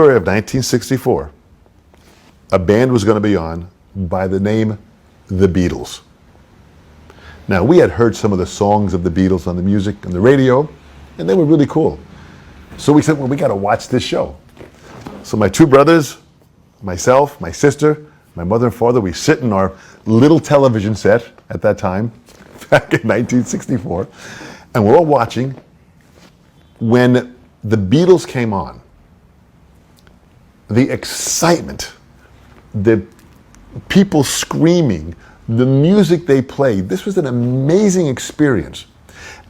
February of 1964, a band was going to be on by the name The Beatles. Now, we had heard some of the songs of the Beatles on the music and the radio, and they were really cool. So we said, well, we got to watch this show. So my two brothers, myself, my sister, my mother and father, we sit in our little television set at that time, back in 1964, and we're all watching. When the Beatles came on, the excitement, the people screaming, the music they played, this was an amazing experience.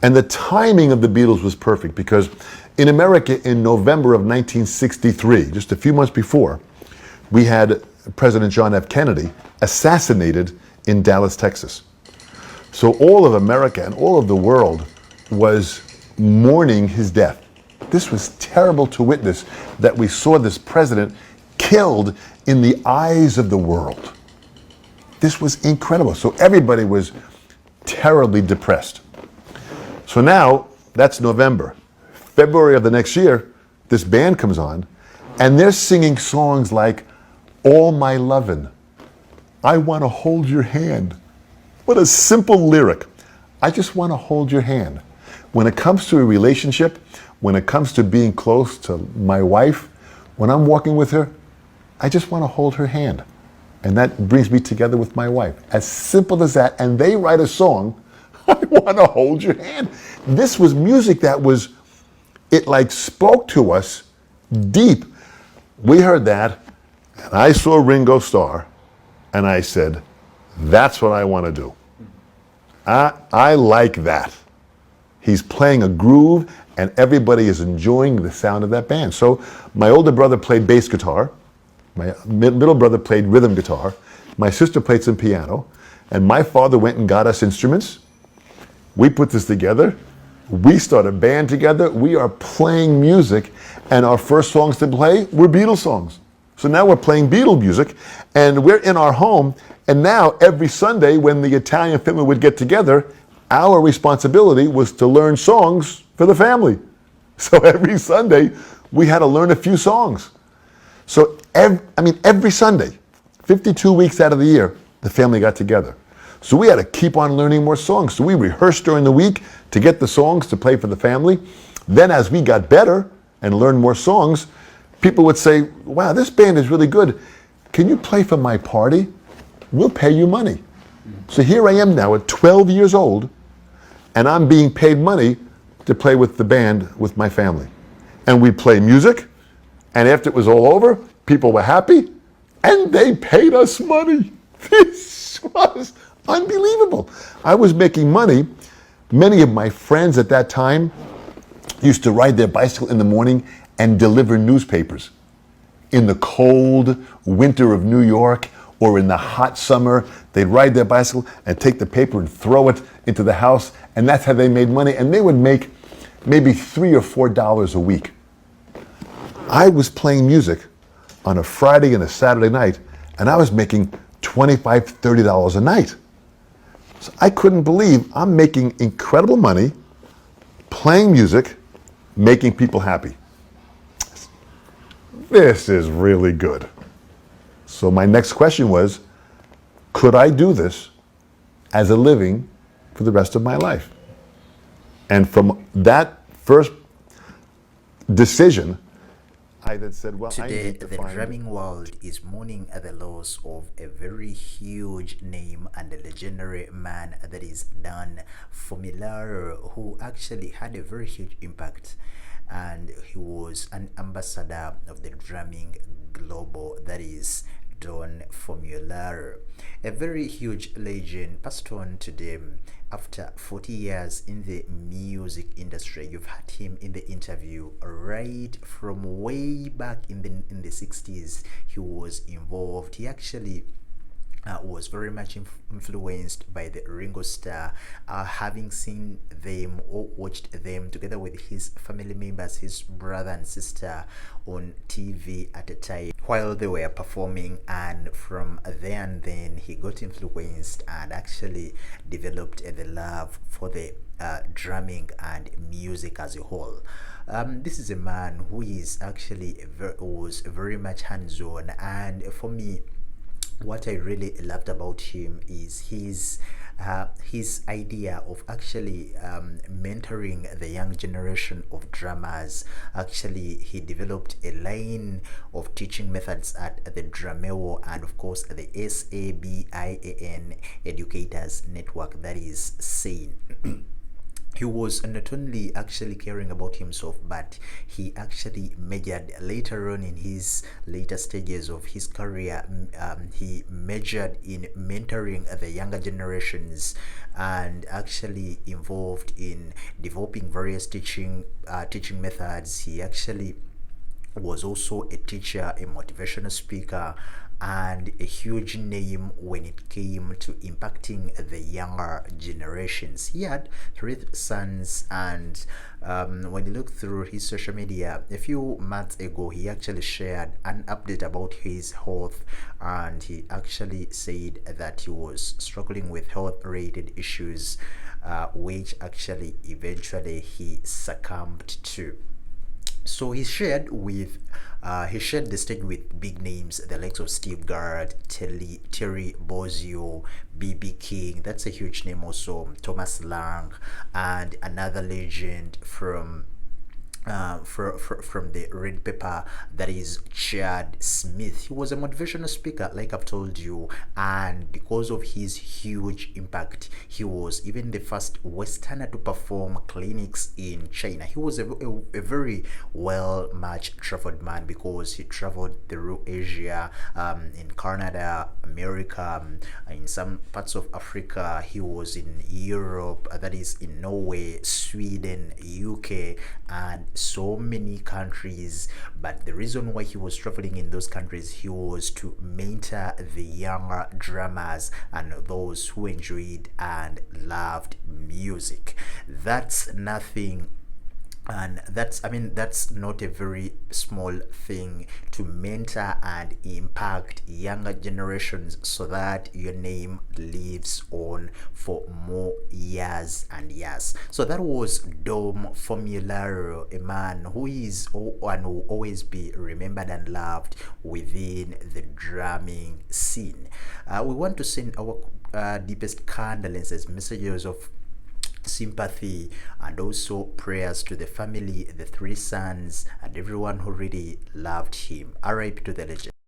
And the timing of the Beatles was perfect because in America in November of 1963, just a few months before, we had President John F. Kennedy assassinated in Dallas, Texas. So all of America and all of the world was mourning his death. This was terrible to witness, that we saw this president killed in the eyes of the world. This was incredible. So everybody was terribly depressed. So now, that's November. February of the next year, this band comes on, and they're singing songs like, "All My Lovin'," "I Want to Hold Your Hand." What a simple lyric. I just want to hold your hand. When it comes to a relationship, when it comes to being close to my wife, when I'm walking with her, I just want to hold her hand. And that brings me together with my wife. As simple as that. And they write a song, "I want to hold your hand." This was music that was, it like spoke to us deep. We heard that, and I saw Ringo Starr, and I said, that's what I want to do. I like that. He's playing a groove, and everybody is enjoying the sound of that band. So my older brother played bass guitar. My middle brother played rhythm guitar. My sister played some piano. And my father went and got us instruments. We put this together. We started a band together. We are playing music. And our first songs to play were Beatles songs. So now we're playing Beatle music. And we're in our home. And now every Sunday when the Italian family would get together, our responsibility was to learn songs for the family. So every Sunday we had to learn a few songs. So every Sunday, 52 weeks out of the year, the family got together. So we had to keep on learning more songs. So we rehearsed during the week to get the songs to play for the family. Then as we got better and learned more songs, people would say, "Wow, this band is really good. Can you play for my party? We'll pay you money." So here I am now at 12 years old, and I'm being paid money to play with the band with my family. And we play music, and after it was all over, people were happy, and they paid us money. This was unbelievable. I was making money. Many of my friends at that time used to ride their bicycle in the morning and deliver newspapers. In the cold winter of New York or in the hot summer, they'd ride their bicycle and take the paper and throw it into the house, and that's how they made money. And they would make maybe $3 or $4 a week. I was playing music on a Friday and a Saturday night, and I was making $25, $30 a night. So I couldn't believe I'm making incredible money, playing music, making people happy. This is really good. So my next question was, could I do this as a living for the rest of my life? And from that first decision, I then said, well, today, I need to the find drumming world is mourning at the loss of a very huge name and a legendary man, that is Don Famularo, who actually had a very huge impact, and he was an ambassador of the drumming global, that is Don Famularo, a very huge legend, passed on today after 40 years in the music industry. You've had him in the interview right from way back in the 60s. He was involved. He actually was very much influenced by the Ringo Starr, having seen them or watched them together with his family members, his brother and sister, on TV at a time while they were performing. And from there and then he got influenced and actually developed the love for the drumming and music as a whole. This is a man who is actually was very much hands-on, and for me, what I really loved about him is his idea of actually mentoring the young generation of drummers. Actually, he developed a line of teaching methods at the Drameo and of course the SABIAN Educators Network, that is SANE. He was not only actually caring about himself, but he actually majored later on in his later stages of his career. He majored in mentoring the younger generations and actually involved in developing various teaching methods. He actually was also a teacher, a motivational speaker, and a huge name when it came to impacting the younger generations. He had three sons, and when you look through his social media a few months ago, he actually shared an update about his health, and he actually said that he was struggling with health related issues, which actually eventually he succumbed to. So he shared the stage with big names, the likes of Steve Garrett, Terry Bozzio, BB King. That's a huge name also. Thomas Lang, and another legend from from the Red Pepper, that is Chad Smith. He was a motivational speaker, like I've told you, and because of his huge impact, he was even the first Westerner to perform clinics in China. He was a very well matched traveled man, because he traveled through Asia, in Canada, America, in some parts of Africa. He was in Europe, that is in Norway, Sweden, UK, and so many countries. But the reason why he was traveling in those countries, he was to mentor the younger drummers and those who enjoyed and loved music. That's nothing, and that's not a very small thing, to mentor and impact younger generations so that your name lives on for more years and years. So that was Dom Famularo, a man who is and will always be remembered and loved within the drumming scene. We want to send our deepest condolences, messages of sympathy, and also prayers to the family, the three sons, and everyone who really loved him. RIP to the legend.